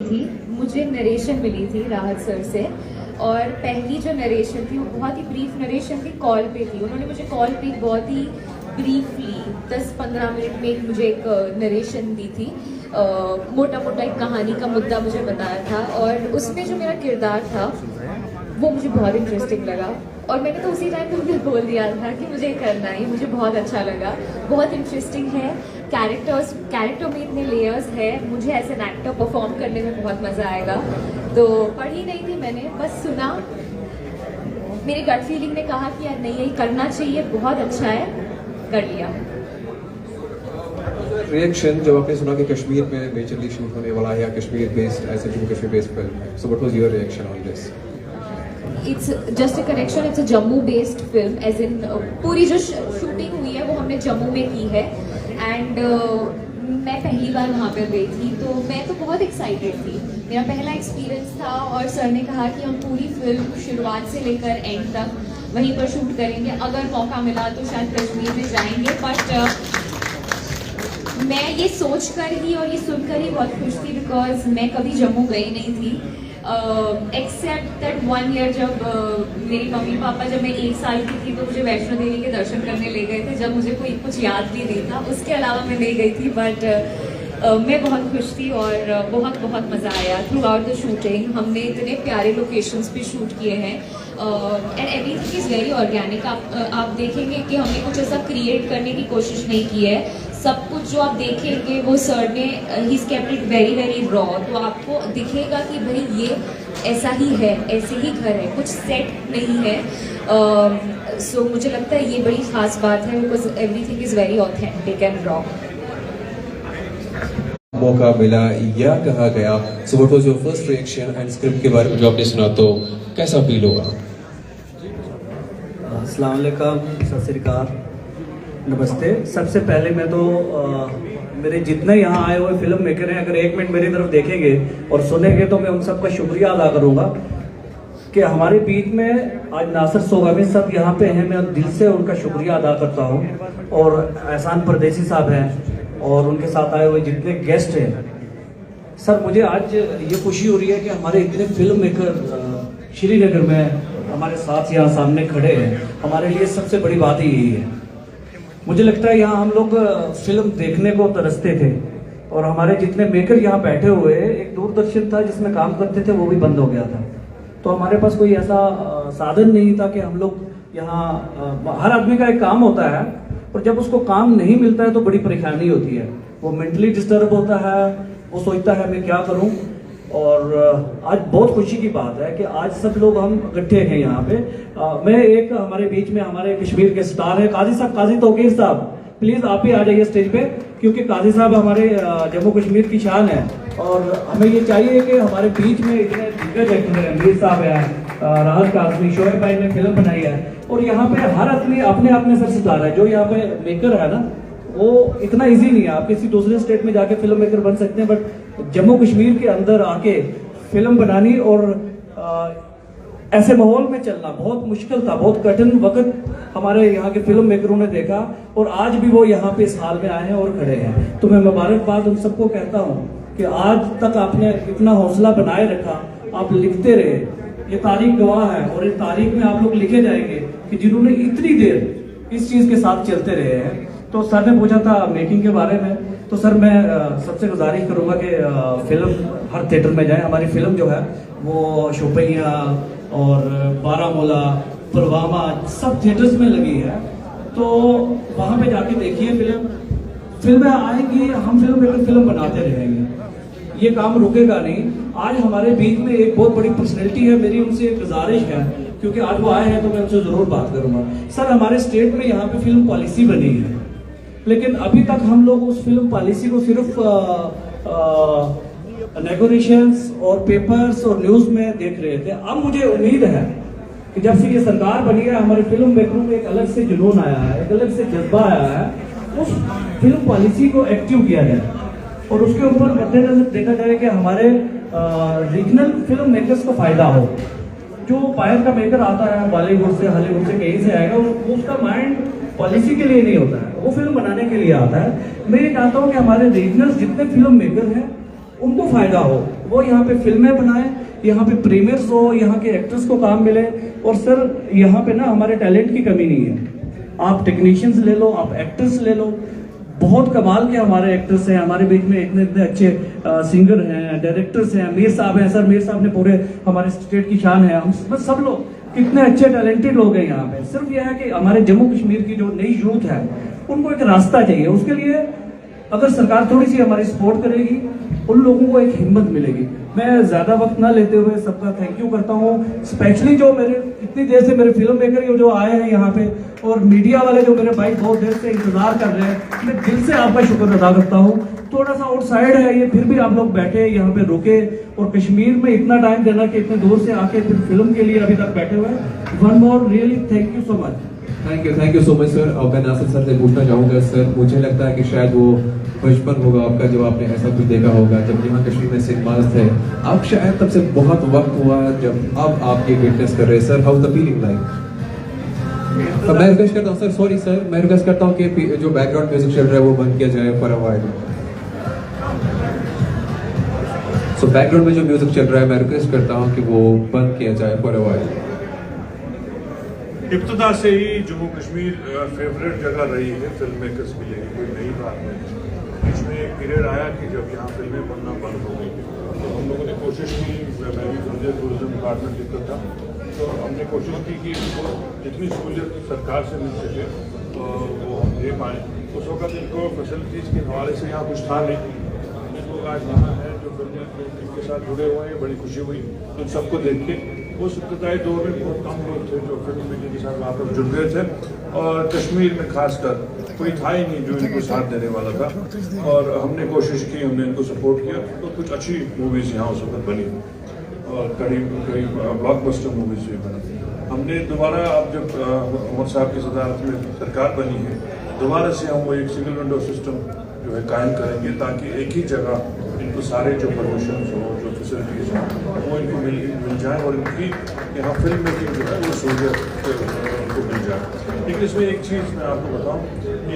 थी, मुझे नरेशन मिली थी राहत सर से। और पहली जो नरेशन थी वो बहुत ही ब्रीफ नरेशन थी, कॉल पे थी। उन्होंने मुझे कॉल पे बहुत ही ब्रीफली 10-15 मिनट में मुझे एक नरेशन दी थी। मोटा मोटा एक कहानी का मुद्दा मुझे बताया था, और उसमें जो मेरा किरदार था वो मुझे बहुत इंटरेस्टिंग लगा। और मैंने तो उसी टाइम पे मुझे बोल दिया था कि मुझे करना है, मुझे बहुत अच्छा लगा, बहुत इंटरेस्टिंग है। कैरेक्टर में इतने लेयर्स है, मुझे एज एन एक्टर परफॉर्म करने में बहुत मज़ा आएगा। तो पढ़ी नहीं थी मैंने, बस सुना, मेरी गट फीलिंग ने कहा कि यार नहीं, यही करना चाहिए, बहुत अच्छा है, कर लिया। रिएक्शन जब आपने सुना कि कश्मीर में मेजरली शूट होने वाला है या कश्मीर बेस्ड ऐसे Jammu Kashmir based film, so what was your reaction on this? It's just a correction, it's a Jammu based film, as in पूरी जो शूटिंग हुई है वो हमने जम्मू में की है। एंड मैं पहली बार वहाँ पर गई थी, तो मैं तो बहुत एक्साइटेड थी, मेरा पहला एक्सपीरियंस था। और सर ने कहा कि हम पूरी फिल्म शुरुआत से लेकर एंड तक वहीं पर शूट करेंगे, अगर मौका मिला तो शायद कश्मीर में जाएंगे। बट मैं ये सोच कर ही और ये सुनकर ही बहुत खुश थी, बिकॉज मैं कभी जम्मू गई नहीं थी, एक्सेप्ट दैट 1 ईयर जब मेरी मम्मी पापा, जब मैं 1 साल की थी तो मुझे वैष्णो देवी के दर्शन करने ले गए थे, जब मुझे कोई कुछ याद भी नहीं था, उसके अलावा मैं नहीं गई थी। बट मैं बहुत खुश थी और बहुत मज़ा आया थ्रू आउट द शूटिंग। हमने इतने प्यारे लोकेशंस पे शूट किए हैं, and everything is very organic. आप देखेंगे कि हमने कुछ ऐसा क्रिएट करने की कोशिश नहीं की है, सब कुछ जो आप देखेंगे वो सर ने he kept it very raw. तो आपको दिखेगा कि भाई ये ऐसा ही है, ऐसे ही घर है, कुछ सेट नहीं है। सो मुझे लगता है ये बड़ी खास बात है, because everything is very authentic and raw. मौका मिला या कहा गया, सो what was your first reaction and script के बारे में जो आपने सुना तो कैसा फील होगा? अस्सलाम वालेकुम, सत श्री अकाल, नमस्ते। सबसे पहले मैं तो मेरे जितने यहाँ आए हुए फिल्म मेकर हैं, अगर 1 मिनट मेरी तरफ देखेंगे और सुनेंगे तो मैं उन सबका शुक्रिया अदा करूँगा कि हमारे बीच में आज नासिर सोगामी सब यहाँ पे हैं। मैं दिल से उनका शुक्रिया अदा करता हूँ। और एहसान परदेसी साहब हैं और उनके साथ आए हुए जितने गेस्ट हैं। सर, मुझे आज ये खुशी हो रही है कि हमारे इतने फिल्म मेकर श्रीनगर में हमारे साथ यहाँ सामने खड़े हैं। हमारे लिए सबसे बड़ी बात ही यही है। मुझे लगता है यहाँ हम लोग फिल्म देखने को तरसते थे, और हमारे जितने मेकर यहाँ बैठे हुए, एक दूरदर्शन था जिसमें काम करते थे, वो भी बंद हो गया था। तो हमारे पास कोई ऐसा साधन नहीं था कि हम लोग यहाँ, हर आदमी का एक काम होता है, और जब उसको काम नहीं मिलता है तो बड़ी परेशानी होती है, वो मेंटली डिस्टर्ब होता है, वो सोचता है मैं क्या करूं। और आज बहुत खुशी की बात है कि आज सब लोग हम इकट्ठे हैं यहाँ पे। मैं एक हमारे बीच में हमारे कश्मीर के स्टार है काजी साहब, काजी तौकीर साहब, प्लीज आप ही आ जाइए स्टेज पे, क्योंकि काजी साहब हमारे जम्मू कश्मीर की शान है। और हमें ये चाहिए कि हमारे बीच में इतने दिग्गज एक्टर हैं, अमीर साहब हैं, राहत काजमी, शोएब भाई ने फिल्म बनाई है, और यहाँ पे हर आदमी अपने अपने सर से स्टार है। जो यहाँ पे मेकर है ना, वो इतना इजी नहीं है। आप किसी दूसरे स्टेट में जाके फिल्म मेकर बन सकते हैं, बट जम्मू कश्मीर के अंदर आके फिल्म बनानी और ऐसे माहौल में चलना बहुत मुश्किल था। बहुत कठिन वक्त हमारे यहाँ के फिल्म मेकरों ने देखा, और आज भी वो यहाँ पे इस हाल में आए हैं और खड़े हैं। तो मैं मुबारकबाद उन सबको कहता हूँ कि आज तक आपने इतना हौसला बनाए रखा, आप लिखते रहे, ये तारीख गवाह है, और इस तारीख में आप लोग लिखे जाएंगे कि जिन्होंने इतनी देर इस चीज के साथ चलते रहे हैं। तो सर ने पूछा था मेकिंग के बारे में, तो सर मैं सबसे गुजारिश करूंगा कि फिल्म हर थिएटर में जाए। हमारी फिल्म जो है वो शोपिया और बारामूला, पुलवामा सब थिएटर्स में लगी है, तो वहां पे जाके देखिए फिल्में आएंगी, हम फिल्म मेकर फिल्म बनाते रहेंगे, ये काम रुकेगा नहीं। आज हमारे बीच में एक बहुत बड़ी पर्सनैलिटी है, मेरी उनसे एक गुजारिश है, क्योंकि आज वो आए हैं तो मैं उनसे जरूर बात करूंगा। सर, हमारे स्टेट में यहाँ पे फिल्म पॉलिसी बनी है, लेकिन अभी तक हम लोग उस फिल्म पॉलिसी को सिर्फ नेगोशिएशंस और पेपर्स और न्यूज में देख रहे थे। अब मुझे उम्मीद है कि जब से ये सरकार बनी है, हमारे फिल्म मेकरों में एक अलग से जुनून आया है, एक अलग से जज्बा आया है, उस फिल्म पॉलिसी को एक्टिव किया जाए और उसके ऊपर मद्देनजर देखा जाए कि हमारे रीजनल फिल्म मेकर्स को फायदा हो। जो बाहर का मेकर आता है बॉलीवुड से, हॉलीवुड से, कहीं से आएगा, वो उसका माइंड पॉलिसी के लिए नहीं होता है, वो फिल्म बनाने के लिए आता है। मैं ये चाहता हूँ कि हमारे रीजनल जितने फिल्म मेकर हैं उनको फायदा हो, वो यहाँ पे फिल्में बनाए, यहाँ पे प्रीमियर्स हो, यहाँ के एक्टर्स को काम मिले। और सर यहाँ पे ना हमारे टैलेंट की कमी नहीं है, आप टेक्नीशियंस ले लो, आप एक्टर्स ले लो, बहुत कमाल के हमारे एक्टर्स हैं हमारे बीच में, इतने इतने अच्छे सिंगर हैं, डायरेक्टर्स हैं, मीर साहब हैं। सर मीर साहब ने पूरे हमारे स्टेट की शान है, हम सब लोग कितने अच्छे टैलेंटेड लोग हैं यहाँ पे। सिर्फ यह है कि हमारे जम्मू कश्मीर की जो नई यूथ है उनको एक रास्ता चाहिए, उसके लिए अगर सरकार थोड़ी सी हमारी सपोर्ट करेगी, उन लोगों को एक हिम्मत मिलेगी। मैं ज्यादा वक्त ना लेते हुए सबका थैंक यू करता हूँ, स्पेशली जो मेरे इतनी देर से मेरे फिल्म मेकर जो आए हैं यहाँ पे, और मीडिया वाले जो मेरे भाई बहुत देर से इंतजार कर रहे हैं, मैं दिल से आपका शुक्र अदा करता हूँ। थोड़ा सा आउटसाइड है ये, फिर भी आप लोग बैठे यहाँ पे रुके, और कश्मीर में इतना टाइम देना कि इतने दूर से आके फिर फिल्म के लिए अभी तक बैठे हुए हैं। One more really thank you so much. Thank you so much sir. अब मैं नासिर सर से पूछना चाहूँगा सर, मुझे लगता है कि शायद वो बचपन होगा आपका जब आपने ऐसा कुछ देखा होगा, जब यहाँ कश्मीर में सिनेमाज थे, आप शायद तब से बहुत वक्त हुआ जब अब आप ये विटनेस कर रहे हैं sir, how the feeling like? मैं रिक्वेस्ट करता हूँ सर, सॉरी सर, मैं रिक्वेस्ट करता हूँ कि जो बैकग्राउंड म्यूजिक चल रहा है वो बंद किया जाए for a while. So background में जो म्यूजिक चल रहा है मैं रिक्वेस्ट करता हूँ कि वो बंद किया जाए फॉर अ व्हाइल। इब्तदा से ही जम्मू कश्मीर फेवरेट जगह रही है फिल्म मेकर्स के लिए, कोई नई बात नहीं। इसमें एक पीरियड आया कि जब यहाँ फिल्में बनना बंद हो गई, तो हम लोगों ने कोशिश की, मैं भी टूरिज्म डिपार्टमेंट लिखता था, तो हमने कोशिश की कि इनको जितनी सहूलियत सरकार से मिल सके तो वो हम दे पाएँ। उस वक्त इनको फैसिलिटीज़ के हवाले से यहाँ कुछ था नहीं, लोग आज यहाँ हैं जो फिल्में इनके साथ जुड़े हुए हैं, बड़ी खुशी हुई उन सबको देख के। उस इब्तदाई दौर में बहुत कम लोग थे जो फिल्म मेकिंग के साथ वापस जुड़ गए थे, और कश्मीर में खासकर कोई था ही नहीं जो इनको साथ देने वाला था, और हमने कोशिश की, हमने इनको सपोर्ट किया, तो कुछ अच्छी मूवीज़ यहाँ उस वक्त बनी, और कई ब्लॉकबस्टर मूवीज़ भी बनी। हमने दोबारा, अब जब उमर साहब की सदारत में सरकार बनी है, दोबारा से हम वो एक सिंगल विंडो सिस्टम जो है कायम करेंगे, ताकि एक ही जगह इनको सारे जो परमिशन हो, जो फैसिलिटीज़ हैं, वो इनको मिल जाए, और इनकी यहाँ फिल्म मेकिंग जो है वो सहूलियत इनको मिल जाए। लेकिन इसमें एक चीज़ मैं आपको बताऊँ,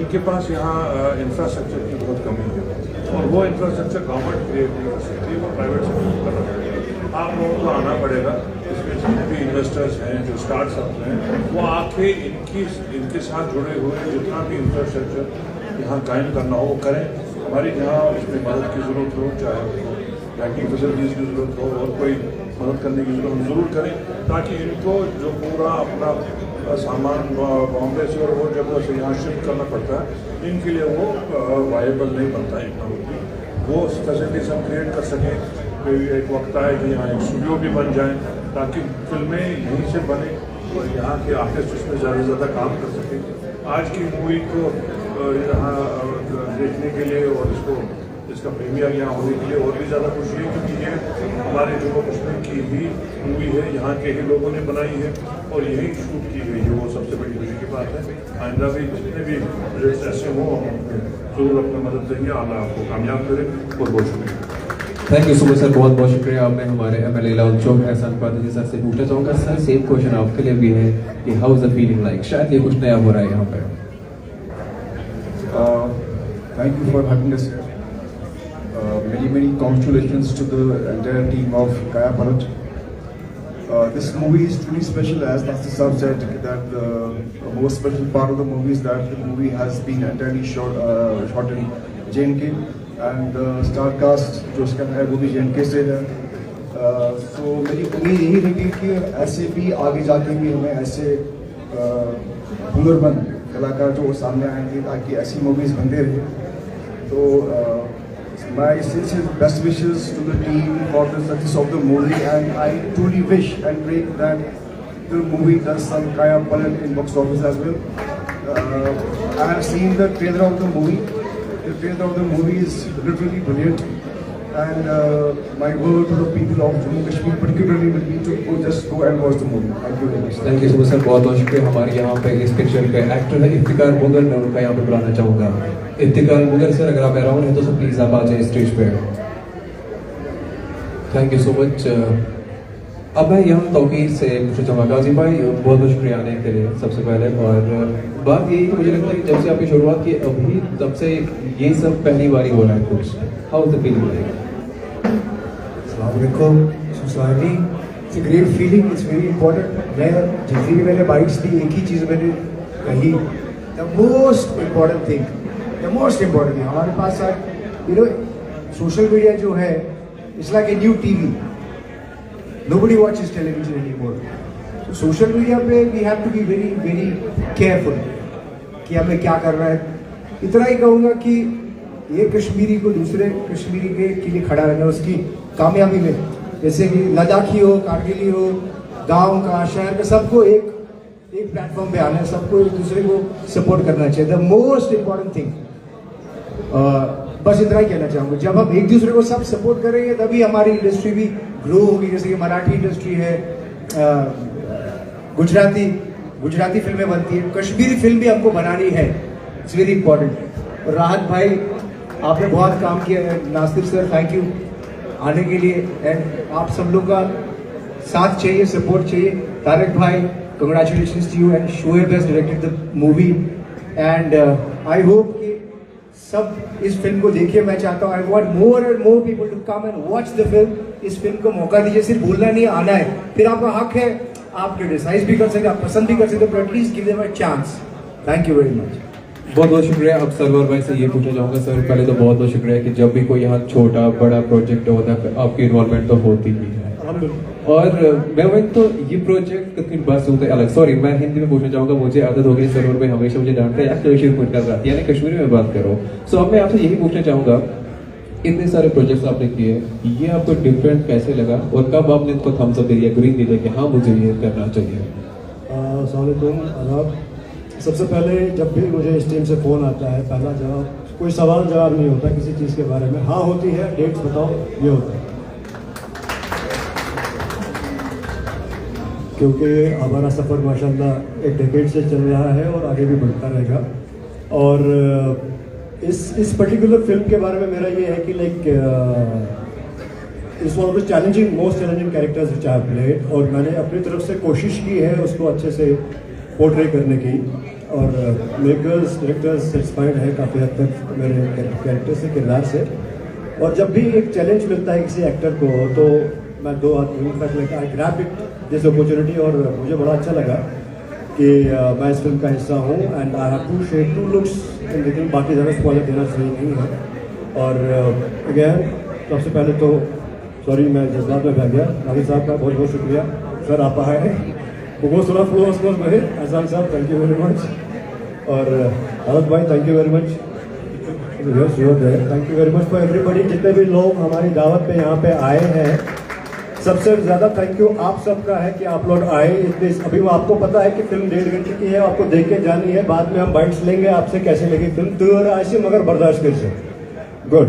इनके पास यहाँ इंफ्रास्ट्रक्चर की बहुत कमी है, और वो इंफ्रास्ट्रक्चर गवर्नमेंट क्रिएट नहीं कर सकती, वो प्राइवेट सेक्टर करना पड़ेगा। आप लोगों को आना पड़ेगा, इसमें जितने भी इन्वेस्टर्स हैं, जो स्टार्टअप्स हैं, वो आके इनके साथ जुड़े हुए जितना भी इंफ्रास्ट्रक्चर यहाँ कायम करना हो वो करें। हमारी जहाँ इसमें मदद की ज़रूरत हो, चाहे बैंकिंग फैसिलिटीज़ की ज़रूरत हो और कोई मदद करने की ज़रूरत हम ज़रूर करें, ताकि इनको जो पूरा अपना सामान बॉम्बे से और वो जगह से यहाँ शिफ्ट करना पड़ता है, इनके लिए वो वायबल नहीं बनता है इतना। वो फैसिलिटीज़ हम क्रिएट कर सकें। एक वक्त आए कि यहाँ एक स्टूडियो भी बन जाए, ताकि फिल्में यहीं से बने और यहाँ के आर्टिस्ट उसमें ज़्यादा से ज़्यादा काम कर सकें। आज की मूवी को यहाँ देखने के लिए और इसका प्रीमियर यहाँ होने के लिए और भी ज़्यादा खुशी है, क्योंकि ये हमारे जम्मू कश्मीर की ही मूवी है, यहाँ के ही लोगों ने बनाई है और यही शूट की गई है, वो सबसे बड़ी खुशी की बात है। आइंदा भी जितने भी प्रोजेक्ट्स ऐसे हों, हम जरूर अपना मदद देंगे। अल्लाह आपको कामयाब करे। बहुत बहुत शुक्रिया। Thank you so much sir, बहुत बहुत शुक्रिया। अब मैं हमारे MLA लाल चौक एहसान पादरी सर से पूछना चाहूँगा, सर सेम क्वेश्चन आपके लिए भी है कि how is the feeling like? शायद ये कुछ नया हो रहा है यहाँ पर। Thank you for having us here. Many congratulations to the entire team of Kaya Parat. This movie is truly special, as Nasir Saab said, that the most special part of the movie is that the movie has been entirely shot in J&K, and the star cast जो उसका है वो भी J&K से है। So मेरी उम्मीद यही रहेगी कि ऐसे भी आगे जाके भी हमें ऐसे हुनरमंद कलाकार जो सामने आएंगे, ताकि ऐसी मूवीज़ बनते रहे। तो my sincere best wishes to the team for the success of the movie, and I truly wish and pray that the movie does some Kaya Palat in box office as well. I have seen the trailer of the movie. The trailer of the movie is literally brilliant, and my word to the people of Jammu Kashmir particularly will be to just go and watch the movie. Thank you very much. Thank you so much sir, बहुत बहुत शुक्रिया। हमारे यहाँ पे इस picture के actor है इफ्तिकार मुगल, मैं उनका यहाँ पे बुलाना चाहूँगा। इफ्तिकार मुगल सर, अगर आप अराउंड हैं तो सर प्लीज़ आप आ जाए स्टेज पे। Thank you so much. अब मैं यहाँ तौकीर से पूछना चाहूँगा, गाजी भाई बहुत बहुत शुक्रिया आने के लिए सबसे पहले। और बात यही कि मुझे लगता है कि जब से आपकी शुरुआत की अभी तब से ये सब पहली बार ही हो रहा है कुछ। How is the feeling like? अब देखो society it's a great feeling, it's very important. मैं जितनी भी मैंने बाइट्स दी एक ही चीज़ मैंने कही, the most important thing, the most important thing हमारे पास यू नो सोशल मीडिया जो है it's like a new TV, nobody watches television anymore. So social media पे we have to be very very careful कि हमें क्या करना है। इतना ही कहूँगा कि ये कश्मीरी को दूसरे कश्मीरी के लिए खड़ा रहना, उसकी कामयाबी में, जैसे कि लद्दाखी हो, कारगिली हो, गांव का, शहर का, सबको एक प्लेटफॉर्म पे आना है, सबको एक दूसरे को सपोर्ट करना चाहिए। द मोस्ट इम्पॉर्टेंट थिंग, बस इतना ही कहना चाहूँगा, जब हम एक दूसरे को सब सपोर्ट करेंगे तभी हमारी इंडस्ट्री भी ग्रो होगी। जैसे कि मराठी इंडस्ट्री है, गुजराती फिल्में बनती है, कश्मीरी फिल्म भी हमको बनानी है, इट्स वेरी इंपॉर्टेंट। और राहत भाई आपने बहुत काम किया है, नासिर सर थैंक यू आने के लिए, एंड आप सब लोग का साथ चाहिए, सपोर्ट चाहिए। तारक भाई congratulations to you and Shoaib has directed the movie and I hope कि सब इस फिल्म को देखिए। मैं चाहता हूँ I want more and more people to come and watch the film. इस फिल्म को मौका दीजिए, सिर्फ बोलना नहीं, आना है। फिर आपका हक है, आप क्रिटिसाइज भी कर सकते, आप पसंद भी कर सकते, तो at least give them a chance. Thank you very much. बहुत बहुत शुक्रिया। अब सरवर भाई से ये पूछना चाहूँगा सर, पहले तो बहुत बहुत शुक्रिया कि जब भी कोई यहाँ छोटा बड़ा प्रोजेक्ट होता है आपकी इन्वॉल्वमेंट तो होती ही है। और मैं तो ये प्रोजेक्ट कितनी बस होते अलग, सॉरी मैं हिंदी में पूछना चाहूँगा, मुझे आदत हो गई सरवर भाई हमेशा मुझे डांटते हैं यार कश्मीर में कर रहा है, यानी कश्मीरी में बात करो। सो अब मैं आपसे यही पूछना चाहूँगा, इतने सारे प्रोजेक्ट्स आपने किए, ये आपको डिफरेंट कैसे लगा और कब आपने इनको थम्स अप दे दिया, ग्रीन दे दिया कि हाँ मुझे ये करना चाहिए? आदाब। सबसे पहले जब भी मुझे इस टीम से फ़ोन आता है, पहला जवाब कोई सवाल जवाब नहीं होता किसी चीज़ के बारे में, हाँ होती है, डेट्स बताओ, ये होता है। क्योंकि हमारा सफ़र माशाल्लाह एक डेकेड से चल रहा है और आगे भी बढ़ता रहेगा। और इस पर्टिकुलर फिल्म के बारे में मेरा ये है कि like it's one of the challenging, most challenging characters which I have played, और मैंने अपनी तरफ से कोशिश की है उसको अच्छे से पोर्ट्रे करने की, और मेकर्स डायरेक्टर्स सेटिस्फाइड है काफ़ी हद तक मेरे कैरेक्टर से, किरदार से। और जब भी एक चैलेंज मिलता है किसी एक्टर को तो मैं दो हाथ तक आई ग्रैब इट दिस अपॉर्चुनिटी, और मुझे बड़ा अच्छा लगा कि मैं इस फिल्म का हिस्सा हूँ and I have to share two looks in the film. बाकी ज़्यादा स्पॉइलर देना सही नहीं है। और अगैन सबसे पहले तो सॉरी मैं जज्बात में बह गया, नादिर साहब का बहुत बहुत शुक्रिया सर, आप आए वो सुना फ्लो रहे, एहसान साहब थैंक यू वेरी मच, और अरब भाई thank you very much, thank you very much for everybody. जितने भी लोग हमारी दावत पे यहाँ पे आए हैं, सबसे ज़्यादा थैंक यू आप सबका है कि आप लोग आए इतने। अभी वो आपको पता है कि फिल्म 1.5 घंटे की है, आपको देख के जानी है, बाद में हम बाइट्स लेंगे आपसे कैसे लगी फिल्म, तो ऐसे मगर बर्दाश्त कर से गुड।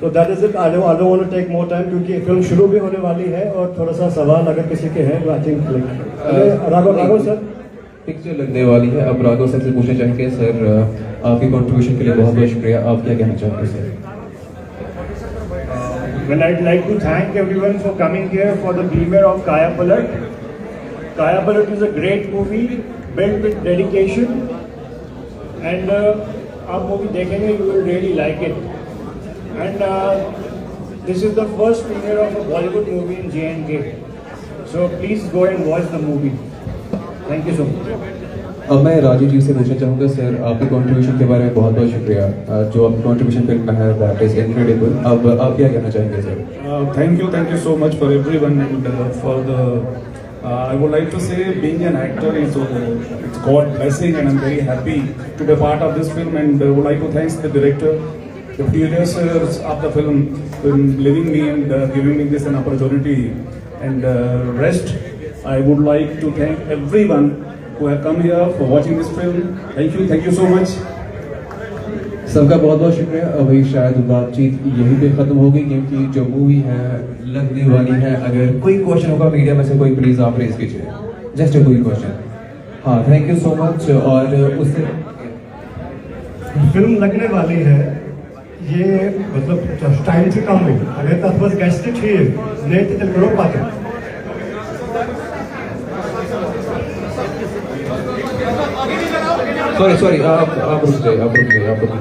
तो that is it, I don't want to take more time क्योंकि फिल्म शुरू भी होने वाली है, और थोड़ा सा सवाल अगर किसी के हैं तो I think Raghav sir picture लगने वाली है। अब राघव सर से पूछना चाहेंगे सर, आपकी कंट्रीब्यूशन के लिए बहुत बहुत शुक्रिया, आप क्या कहना चाहेंगे sir? Well, I'd like to thank everyone for coming here for the premiere of Kaya Palat. Kaya Palat is a great movie built with dedication, and आप movie देखेंगे you will really like it. And this is the first premiere of a Bollywood movie in J&K. So please go and watch the movie. Thank you so much. अब मैं राजीव जी से पूछना चाहूँगा sir, आपकी contribution के बारे में बहुत बहुत शुक्रिया, जो आपकी कंट्रीब्यूशन फिल्म में है दैट इज इनक्रेडिबल। अब आप क्या कहना चाहेंगे sir? Thank you so much for everyone, and for the I would like to say being an actor is it's God blessing, and I'm very happy to be part of this film, and would like to thank the director, the producers of the film for leaving me and giving me this an opportunity, and rest I would like to thank everyone who have come here for watching this film. Thank you so much. सबका बहुत बहुत शुक्रिया। अभी शायद बातचीत यहीं पे खत्म होगी क्योंकि जो मूवी है लगने वाली है। अगर कोई क्वेश्चन होगा मीडिया में से कोई प्लीज आप रेज कीजिए, जस्ट अ क्विक क्वेश्चन। हाँ थैंक यू सो मच। और उससे फिल्म लगने वाली है, ये मतलब टाइम से कम हुई, अगर तक बस गैस्ट्रिक ही नेट तेल करो पाते। सॉरी आप रुक जाइए।